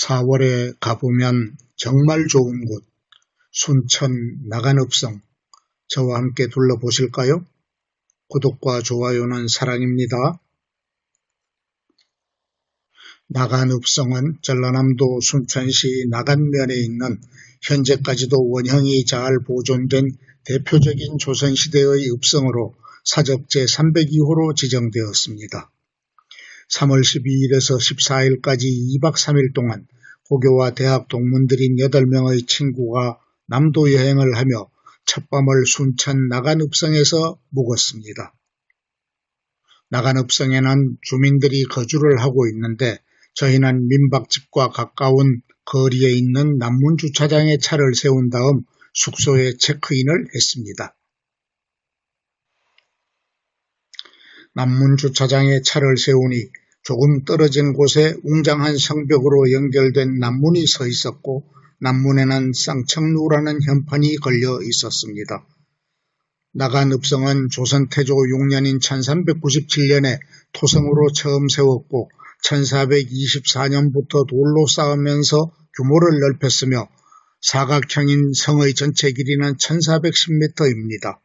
4월에 가보면 정말 좋은 곳, 순천 나간읍성, 저와 함께 둘러보실까요? 구독과 좋아요는 사랑입니다. 나간읍성은 전라남도 순천시 나간면에 있는 현재까지도 원형이 잘 보존된 대표적인 조선시대의 읍성으로 사적 제302호로 지정되었습니다. 3월 12일에서 14일까지 2박 3일 동안 고교와 대학 동문들인 8명의 친구가 남도 여행을 하며 첫밤을 순천 나간읍성에서 묵었습니다. 나간읍성에는 주민들이 거주를 하고 있는데 저희는 민박집과 가까운 거리에 있는 남문주차장에 차를 세운 다음 숙소에 체크인을 했습니다. 남문주차장에 차를 세우니 조금 떨어진 곳에 웅장한 성벽으로 연결된 남문이 서 있었고 남문에는 쌍청루라는 현판이 걸려 있었습니다. 나간읍성은 조선 태조 6년인 1397년에 토성으로 처음 세웠고 1424년부터 돌로 쌓으면서 규모를 넓혔으며 사각형인 성의 전체 길이는 1410m입니다.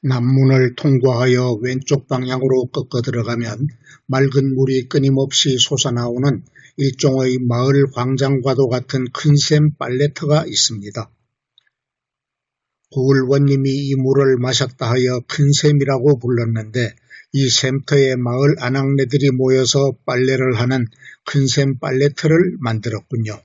남문을 통과하여 왼쪽 방향으로 꺾어 들어가면 맑은 물이 끊임없이 솟아나오는 일종의 마을 광장과도 같은 큰샘 빨래터가 있습니다. 구울원님이 이 물을 마셨다 하여 큰샘이라고 불렀는데 이 샘터에 마을 아낙네들이 모여서 빨래를 하는 큰샘 빨래터를 만들었군요.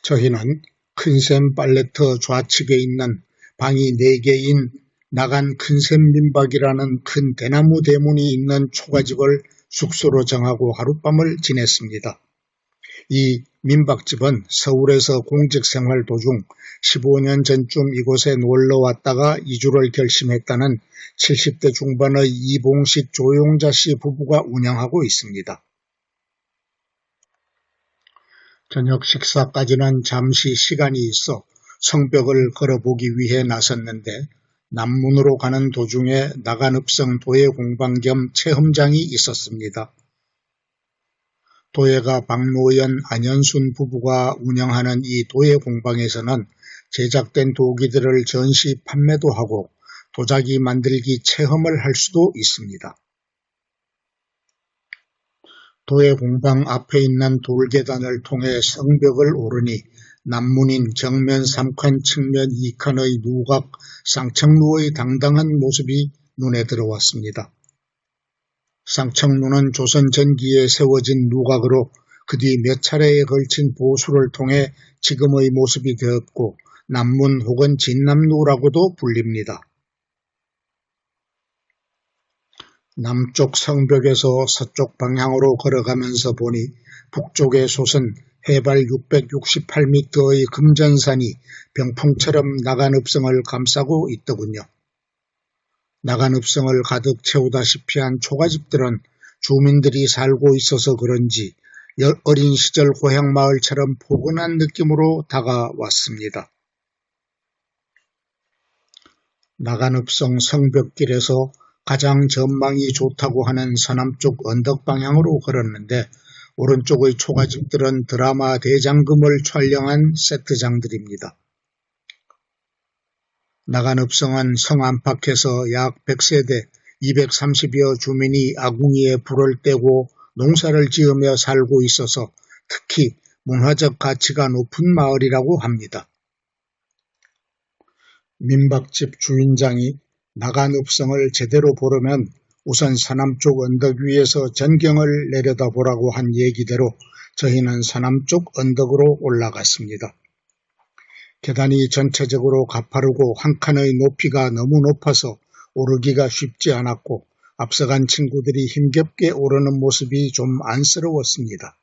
저희는 큰샘 빨래터 좌측에 있는 방이 4개인 나간 큰샘 민박이라는 큰 대나무 대문이 있는 초가집을 숙소로 정하고 하룻밤을 지냈습니다. 이 민박집은 서울에서 공직생활 도중 15년 전쯤 이곳에 놀러 왔다가 이주를 결심했다는 70대 중반의 이봉식 조용자 씨 부부가 운영하고 있습니다. 저녁 식사까지는 잠시 시간이 있어 성벽을 걸어보기 위해 나섰는데 남문으로 가는 도중에 나간읍성 도예공방 겸 체험장이 있었습니다. 도예가 박노연, 안현순 부부가 운영하는 이 도예공방에서는 제작된 도기들을 전시 판매도 하고 도자기 만들기 체험을 할 수도 있습니다. 도예공방 앞에 있는 돌계단을 통해 성벽을 오르니 남문인 정면 3칸 측면 2칸의 누각 쌍청루의 당당한 모습이 눈에 들어왔습니다. 쌍청루는 조선 전기에 세워진 누각으로 그 뒤 몇 차례에 걸친 보수를 통해 지금의 모습이 되었고 남문 혹은 진남루라고도 불립니다. 남쪽 성벽에서 서쪽 방향으로 걸어가면서 보니 북쪽에 솟은 해발 668m의 금전산이 병풍처럼 나간읍성을 감싸고 있더군요. 나간읍성을 가득 채우다시피 한 초가집들은 주민들이 살고 있어서 그런지 어린 시절 고향 마을처럼 포근한 느낌으로 다가왔습니다. 나간읍성 성벽길에서 가장 전망이 좋다고 하는 서남쪽 언덕 방향으로 걸었는데 오른쪽의 초가집들은 드라마 대장금을 촬영한 세트장들입니다. 나간읍성은 성 안팎에서 약 100세대 230여 주민이 아궁이에 불을 떼고 농사를 지으며 살고 있어서 특히 문화적 가치가 높은 마을이라고 합니다. 민박집 주인장이 나간읍성을 제대로 보려면 우선 서남쪽 언덕 위에서 전경을 내려다보라고 한 얘기대로 저희는 서남쪽 언덕으로 올라갔습니다. 계단이 전체적으로 가파르고 한 칸의 높이가 너무 높아서 오르기가 쉽지 않았고 앞서간 친구들이 힘겹게 오르는 모습이 좀 안쓰러웠습니다.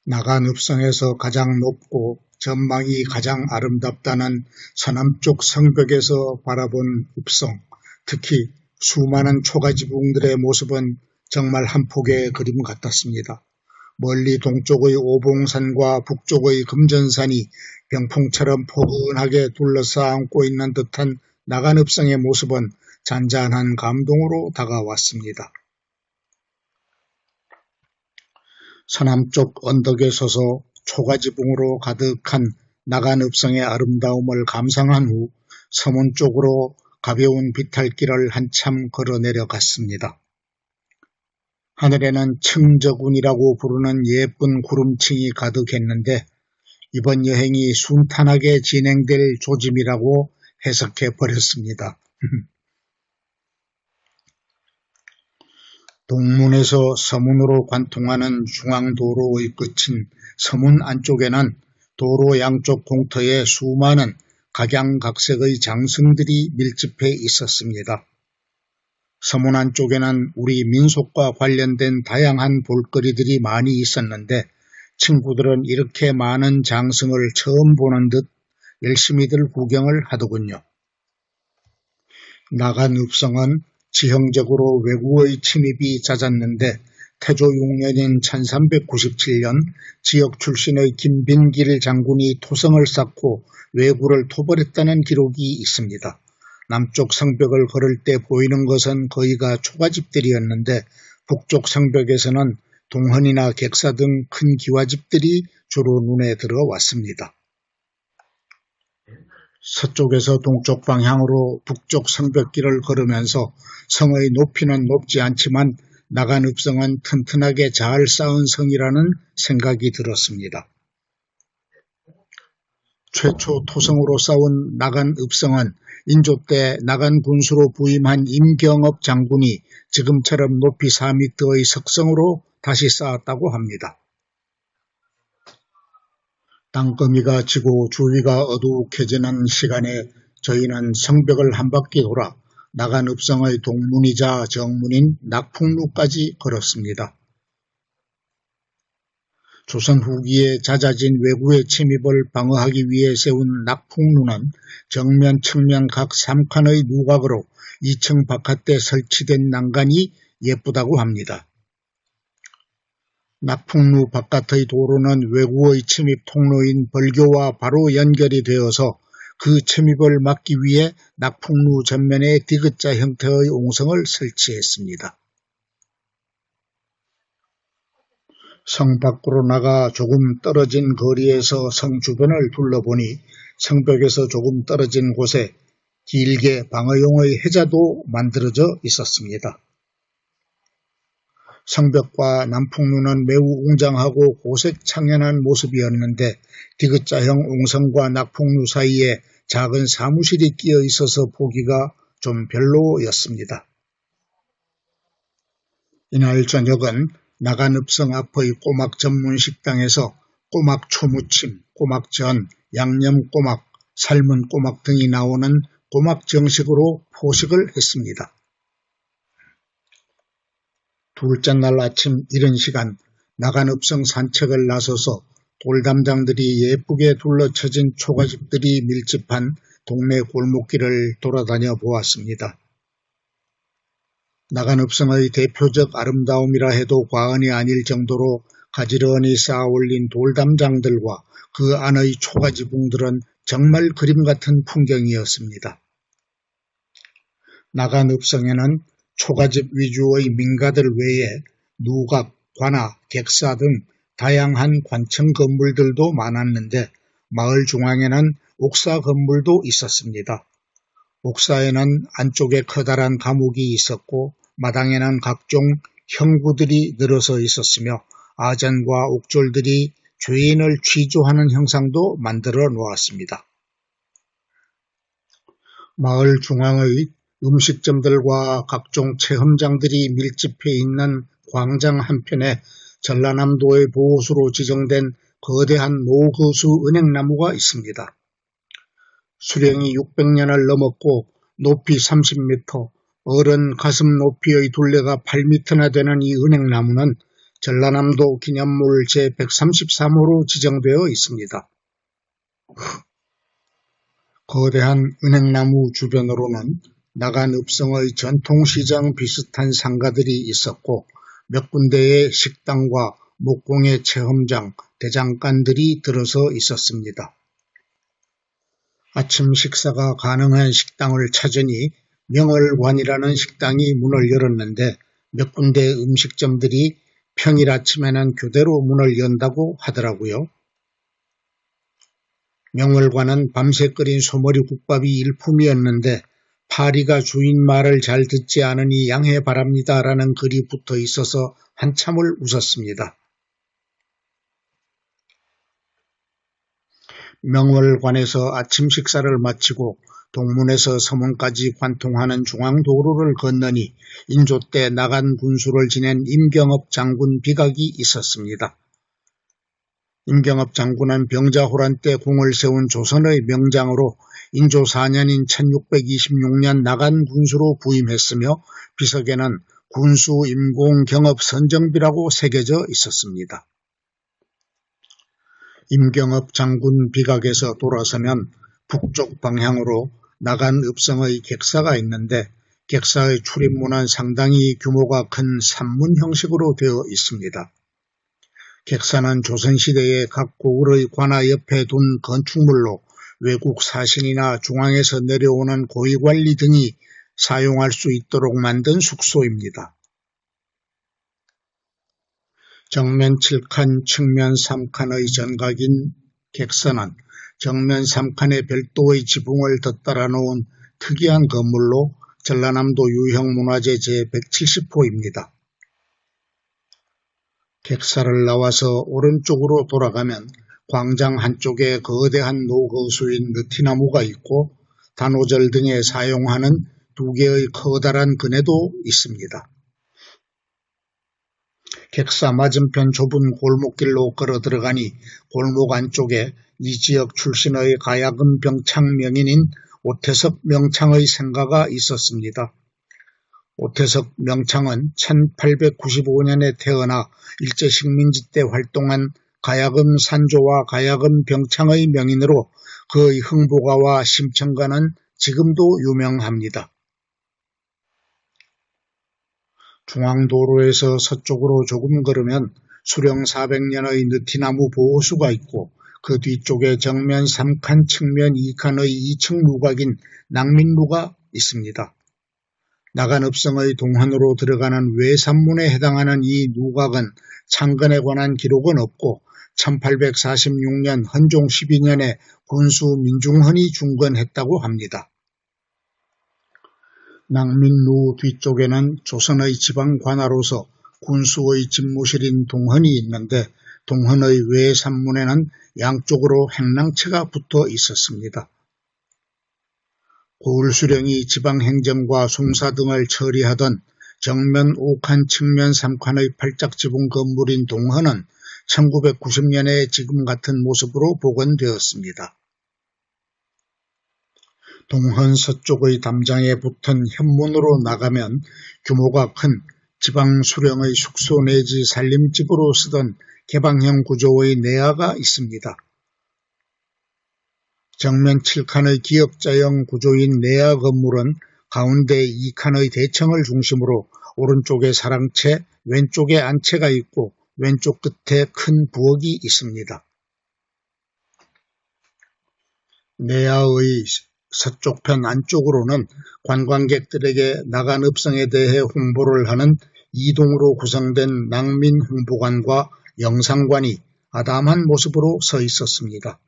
나간읍성에서 가장 높고 전망이 가장 아름답다는 서남쪽 성벽에서 바라본 읍성, 특히 수많은 초가지붕들의 모습은 정말 한 폭의 그림 같았습니다. 멀리 동쪽의 오봉산과 북쪽의 금전산이 병풍처럼 포근하게 둘러싸 안고 있는 듯한 나간읍성의 모습은 잔잔한 감동으로 다가왔습니다. 서남쪽 언덕에 서서 초가지붕으로 가득한 나간읍성의 아름다움을 감상한 후 서문 쪽으로 가벼운 비탈길을 한참 걸어 내려갔습니다. 하늘에는 청저군이라고 부르는 예쁜 구름층이 가득했는데 이번 여행이 순탄하게 진행될 조짐이라고 해석해 버렸습니다. 동문에서 서문으로 관통하는 중앙도로의 끝인 서문 안쪽에는 도로 양쪽 공터에 수많은 각양각색의 장승들이 밀집해 있었습니다. 서문 안쪽에는 우리 민속과 관련된 다양한 볼거리들이 많이 있었는데 친구들은 이렇게 많은 장승을 처음 보는 듯 열심히들 구경을 하더군요. 나간읍성은 지형적으로 외구의 침입이 잦았는데 태조 6년인 1397년 지역 출신의 김빈길 장군이 토성을 쌓고 외구를 토벌했다는 기록이 있습니다. 남쪽 성벽을 걸을 때 보이는 것은 거의가 초가집들이었는데 북쪽 성벽에서는 동헌이나 객사 등 큰 기와집들이 주로 눈에 들어왔습니다. 서쪽에서 동쪽 방향으로 북쪽 성벽길을 걸으면서 성의 높이는 높지 않지만 나간읍성은 튼튼하게 잘 쌓은 성이라는 생각이 들었습니다. 최초 토성으로 쌓은 나간읍성은 인조 때 나간 군수로 부임한 임경업 장군이 지금처럼 높이 4m의 석성으로 다시 쌓았다고 합니다. 땅거미가 지고 주위가 어두욱해지는 시간에 저희는 성벽을 한 바퀴 돌아 나간읍성의 동문이자 정문인 낙풍루까지 걸었습니다. 조선 후기에 잦아진 외구의 침입을 방어하기 위해 세운 낙풍루는 정면 측면 각 3칸의 누각으로 2층 바깥에 설치된 난간이 예쁘다고 합니다. 낙풍루 바깥의 도로는 외구의 침입 통로인 벌교와 바로 연결이 되어서 그 침입을 막기 위해 낙풍루 전면에 디귿자 형태의 옹성을 설치했습니다. 성 밖으로 나가 조금 떨어진 거리에서 성 주변을 둘러보니 성벽에서 조금 떨어진 곳에 길게 방어용의 해자도 만들어져 있었습니다. 성벽과 남풍루는 매우 웅장하고 고색 창연한 모습이었는데 디귿자형 옹성과 낙풍루 사이에 작은 사무실이 끼어 있어서 보기가 좀 별로였습니다. 이날 저녁은 나간읍성 앞의 꼬막 전문 식당에서 꼬막 초무침, 꼬막전, 양념 꼬막, 삶은 꼬막 등이 나오는 꼬막 정식으로 포식을 했습니다. 둘째 날 아침 이른 시간 나간읍성 산책을 나서서 돌담장들이 예쁘게 둘러쳐진 초가집들이 밀집한 동네 골목길을 돌아다녀 보았습니다. 나간읍성의 대표적 아름다움이라 해도 과언이 아닐 정도로 가지런히 쌓아올린 돌담장들과 그 안의 초가지붕들은 정말 그림 같은 풍경이었습니다. 나간읍성에는 초가집 위주의 민가들 외에 누각, 관아, 객사 등 다양한 관청 건물들도 많았는데 마을 중앙에는 옥사 건물도 있었습니다. 옥사에는 안쪽에 커다란 감옥이 있었고 마당에는 각종 형구들이 늘어서 있었으며 아전과 옥졸들이 죄인을 취조하는 형상도 만들어 놓았습니다. 마을 중앙의 음식점들과 각종 체험장들이 밀집해 있는 광장 한편에 전라남도의 보호수로 지정된 거대한 노거수 은행나무가 있습니다. 수령이 600년을 넘었고 높이 30m, 어른 가슴 높이의 둘레가 8m나 되는 이 은행나무는 전라남도 기념물 제133호로 지정되어 있습니다. 거대한 은행나무 주변으로는 나간읍성의 전통시장 비슷한 상가들이 있었고 몇 군데의 식당과 목공예 체험장, 대장간들이 들어서 있었습니다. 아침 식사가 가능한 식당을 찾으니 명월관이라는 식당이 문을 열었는데 몇 군데 음식점들이 평일 아침에는 교대로 문을 연다고 하더라고요. 명월관은 밤새 끓인 소머리 국밥이 일품이었는데 파리가 주인 말을 잘 듣지 않으니 양해 바랍니다라는 글이 붙어 있어서 한참을 웃었습니다. 명월관에서 아침 식사를 마치고 동문에서 서문까지 관통하는 중앙도로를 건너니 인조 때 나간 군수를 지낸 임경업 장군 비각이 있었습니다. 임경업 장군은 병자호란 때 궁을 세운 조선의 명장으로 인조 4년인 1626년 나간 군수로 부임했으며 비석에는 군수 임공 경업 선정비라고 새겨져 있었습니다. 임경업 장군 비각에서 돌아서면 북쪽 방향으로 나간 읍성의 객사가 있는데 객사의 출입문은 상당히 규모가 큰 산문 형식으로 되어 있습니다. 객사는 조선시대에 각 고을의 관아 옆에 둔 건축물로 외국 사신이나 중앙에서 내려오는 고위관리 등이 사용할 수 있도록 만든 숙소입니다. 정면 7칸, 측면 3칸의 전각인 객사는 정면 3칸에 별도의 지붕을 덧달아 놓은 특이한 건물로 전라남도 유형문화재 제170호입니다. 객사를 나와서 오른쪽으로 돌아가면 광장 한쪽에 거대한 노거수인 느티나무가 있고 단오절 등에 사용하는 2개의 커다란 그네도 있습니다. 객사 맞은편 좁은 골목길로 걸어 들어가니 골목 안쪽에 이 지역 출신의 가야금 병창 명인인 오태석 명창의 생가가 있었습니다. 오태석 명창은 1895년에 태어나 일제식민지 때 활동한 가야금 산조와 가야금 병창의 명인으로 그의 흥보가와 심청가는 지금도 유명합니다. 중앙도로에서 서쪽으로 조금 걸으면 수령 400년의 느티나무 보호수가 있고 그 뒤쪽에 정면 3칸, 측면 2칸의 2층 누각인 낭민루가 있습니다. 나간 읍성의 동헌으로 들어가는 외산문에 해당하는 이 누각은 창건에 관한 기록은 없고 1846년 헌종 12년에 군수 민중헌이 중건했다고 합니다. 낭민루 뒤쪽에는 조선의 지방 관아로서 군수의 집무실인 동헌이 있는데 동헌의 외산문에는 양쪽으로 행랑채가 붙어 있었습니다. 고을수령이 지방행정과 송사 등을 처리하던 정면 5칸, 측면 3칸의 팔짝지붕 건물인 동헌은 1990년에 지금 같은 모습으로 복원되었습니다. 동헌 서쪽의 담장에 붙은 현문으로 나가면 규모가 큰 지방수령의 숙소 내지 살림집으로 쓰던 개방형 구조의 내야가 있습니다. 정면 7칸의 기역자형 구조인 내야 건물은 가운데 2칸의 대청을 중심으로 오른쪽에 사랑채, 왼쪽에 안채가 있고 왼쪽 끝에 큰 부엌이 있습니다. 내야의 서쪽편 안쪽으로는 관광객들에게 나간 읍성에 대해 홍보를 하는 2동으로 구성된 낭민 홍보관과 영상관이 아담한 모습으로 서 있었습니다.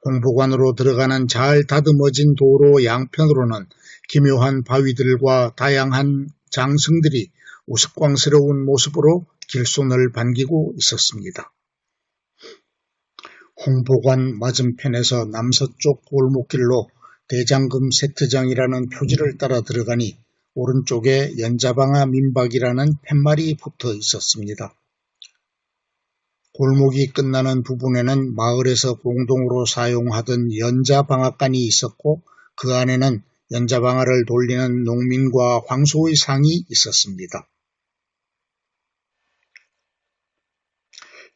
홍보관으로 들어가는 잘 다듬어진 도로 양편으로는 기묘한 바위들과 다양한 장승들이 우스꽝스러운 모습으로 길손을 반기고 있었습니다. 홍보관 맞은편에서 남서쪽 골목길로 대장금 세트장이라는 표지를 따라 들어가니 오른쪽에 연자방아 민박이라는 팻말이 붙어 있었습니다. 골목이 끝나는 부분에는 마을에서 공동으로 사용하던 연자방앗간이 있었고 그 안에는 연자방아를 돌리는 농민과 황소의 상이 있었습니다.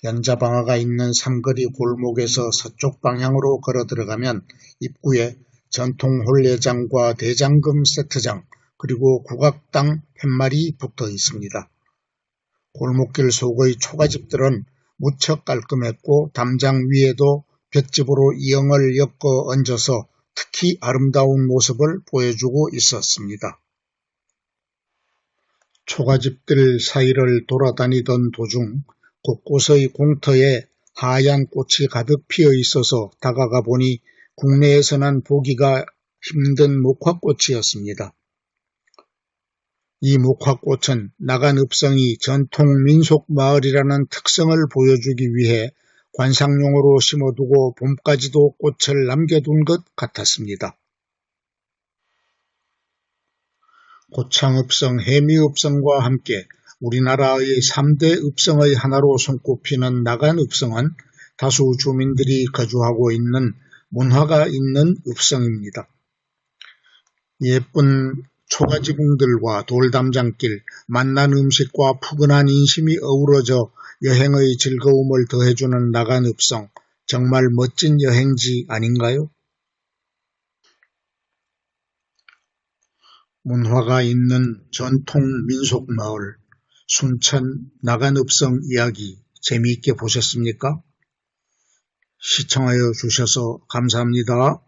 연자방아가 있는 삼거리 골목에서 서쪽 방향으로 걸어 들어가면 입구에 전통 혼례장과 대장금 세트장 그리고 국악당 팻말이 붙어 있습니다. 골목길 속의 초가집들은 무척 깔끔했고 담장 위에도 볏짚으로 이영을 엮어 얹어서 특히 아름다운 모습을 보여주고 있었습니다. 초가집들 사이를 돌아다니던 도중 곳곳의 공터에 하얀 꽃이 가득 피어 있어서 다가가 보니 국내에서는 보기가 힘든 목화꽃이었습니다. 이 목화꽃은 나간읍성이 전통 민속마을이라는 특성을 보여주기 위해 관상용으로 심어두고 봄까지도 꽃을 남겨둔 것 같았습니다. 고창읍성, 해미읍성과 함께 우리나라의 3대 읍성의 하나로 손꼽히는 나간읍성은 다수 주민들이 거주하고 있는 문화가 있는 읍성입니다. 예쁜 초가지궁들과 돌담장길, 맛난 음식과 푸근한 인심이 어우러져 여행의 즐거움을 더해주는 나간읍성, 정말 멋진 여행지 아닌가요? 문화가 있는 전통 민속마을, 순천 나간읍성 이야기 재미있게 보셨습니까? 시청하여 주셔서 감사합니다.